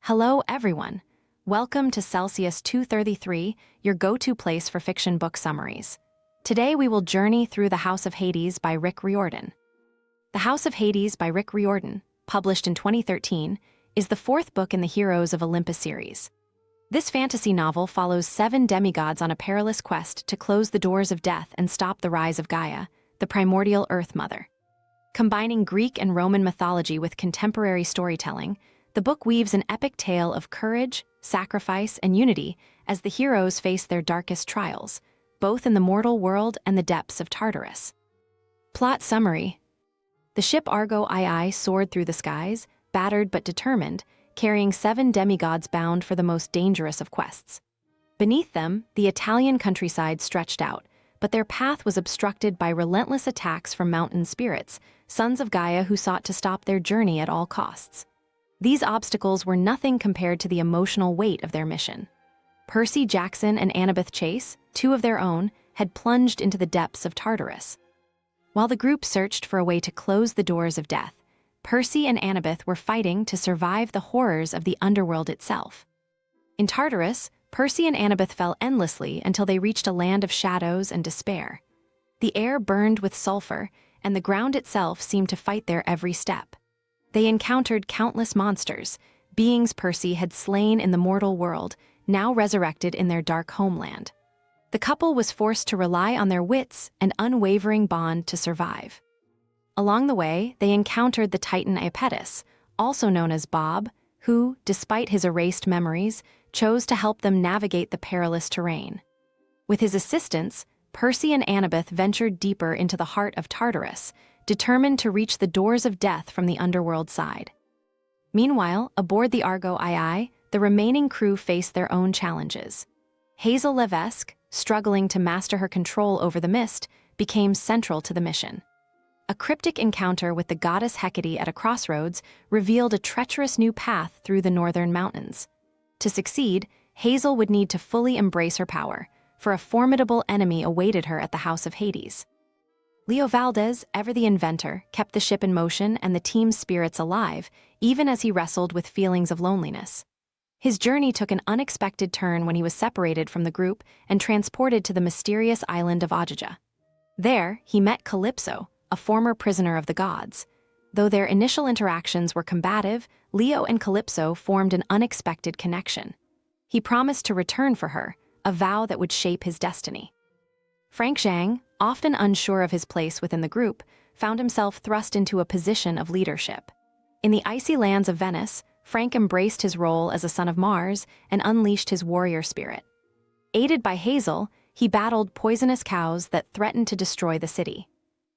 Hello, everyone. Welcome to Celsius 233, your go-to place for fiction book summaries. Today we will journey through The House of Hades by Rick Riordan. The House of Hades by Rick Riordan, published in 2013, is the fourth book in the Heroes of Olympus series. This fantasy novel follows 7 demigods on a perilous quest to close the doors of death and stop the rise of Gaia, the primordial Earth Mother. Combining Greek and Roman mythology with contemporary storytelling, the book weaves an epic tale of courage, sacrifice, and unity as the heroes face their darkest trials, both in the mortal world and the depths of Tartarus. Plot summary. The ship Argo II soared through the skies, battered but determined, carrying 7 demigods bound for the most dangerous of quests. Beneath them, the Italian countryside stretched out, but their path was obstructed by relentless attacks from mountain spirits, sons of Gaia who sought to stop their journey at all costs. These obstacles were nothing compared to the emotional weight of their mission. Percy Jackson and Annabeth Chase, 2 of their own, had plunged into the depths of Tartarus. While the group searched for a way to close the doors of death, Percy and Annabeth were fighting to survive the horrors of the underworld itself. In Tartarus, Percy and Annabeth fell endlessly until they reached a land of shadows and despair. The air burned with sulfur, and the ground itself seemed to fight their every step. They encountered countless monsters, beings Percy had slain in the mortal world, now resurrected in their dark homeland. The couple was forced to rely on their wits and unwavering bond to survive. Along the way, they encountered the Titan Iapetus, also known as Bob, who, despite his erased memories, chose to help them navigate the perilous terrain. With his assistance, Percy and Annabeth ventured deeper into the heart of Tartarus, determined to reach the doors of death from the underworld side. Meanwhile, aboard the Argo II, the remaining crew faced their own challenges. Hazel Levesque, struggling to master her control over the mist, became central to the mission. A cryptic encounter with the goddess Hecate at a crossroads revealed a treacherous new path through the northern mountains. To succeed, Hazel would need to fully embrace her power, for a formidable enemy awaited her at the House of Hades. Leo Valdez, ever the inventor, kept the ship in motion and the team's spirits alive, even as he wrestled with feelings of loneliness. His journey took an unexpected turn when he was separated from the group and transported to the mysterious island of Ajaja. There, he met Calypso, a former prisoner of the gods. Though their initial interactions were combative, Leo and Calypso formed an unexpected connection. He promised to return for her, a vow that would shape his destiny. Frank Zhang, often unsure of his place within the group, found himself thrust into a position of leadership. In the icy lands of Venice, Frank embraced his role as a son of Mars and unleashed his warrior spirit. Aided by Hazel, he battled poisonous cows that threatened to destroy the city.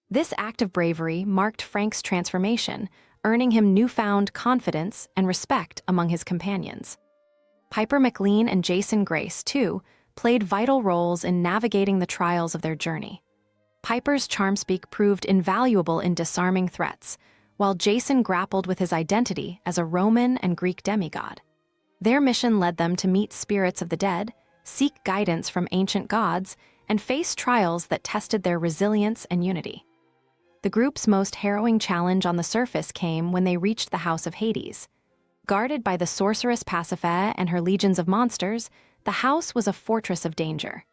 This act of bravery marked Frank's transformation, earning him newfound confidence and respect among his companions. Piper McLean and Jason Grace, too, played vital roles in navigating the trials of their journey. Piper's charmspeak proved invaluable in disarming threats, while Jason grappled with his identity as a Roman and Greek demigod. Their mission led them to meet spirits of the dead, seek guidance from ancient gods, and face trials that tested their resilience and unity. The group's most harrowing challenge on the surface came when they reached the House of Hades. Guarded by the sorceress Pasiphae and her legions of monsters, the house was a fortress of danger.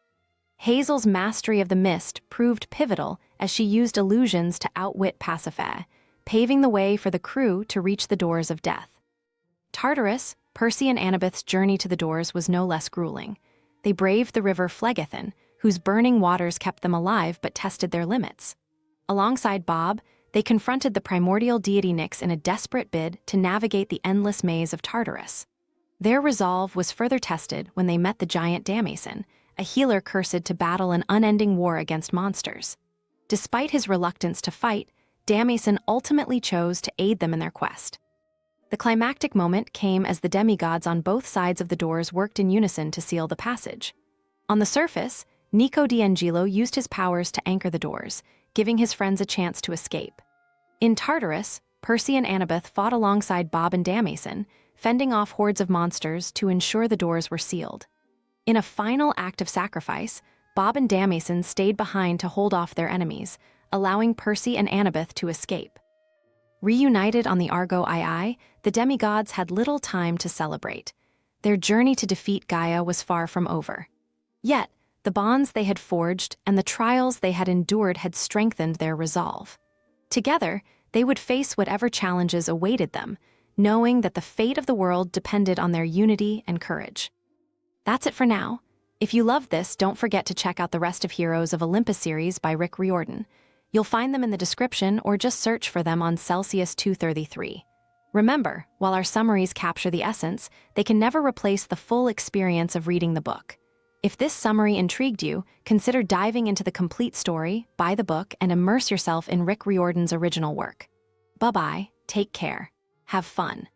Hazel's mastery of the mist proved pivotal as she used illusions to outwit Pasiphae, paving the way for the crew to reach the doors of death. Tartarus, Percy and Annabeth's journey to the doors was no less grueling. They braved the river Phlegethon, whose burning waters kept them alive but tested their limits. Alongside Bob, they confronted the primordial deity Nyx in a desperate bid to navigate the endless maze of Tartarus. Their resolve was further tested when they met the giant Damason, a healer cursed to battle an unending war against monsters. Despite his reluctance to fight, Damason ultimately chose to aid them in their quest. The climactic moment came as the demigods on both sides of the doors worked in unison to seal the passage. On the surface, Nico D'Angelo used his powers to anchor the doors, giving his friends a chance to escape. In Tartarus, Percy and Annabeth fought alongside Bob and Damason, fending off hordes of monsters to ensure the doors were sealed. In a final act of sacrifice, Bob and Damason stayed behind to hold off their enemies, allowing Percy and Annabeth to escape. Reunited on the Argo II, the demigods had little time to celebrate. Their journey to defeat Gaia was far from over. Yet, the bonds they had forged and the trials they had endured had strengthened their resolve. Together, they would face whatever challenges awaited them, knowing that the fate of the world depended on their unity and courage. That's it for now. If you loved this, don't forget to check out the rest of Heroes of Olympus series by Rick Riordan. You'll find them in the description or just search for them on Celsius 233. Remember, while our summaries capture the essence, they can never replace the full experience of reading the book. If this summary intrigued you, consider diving into the complete story, buy the book, and immerse yourself in Rick Riordan's original work. Bye-bye, take care, have fun.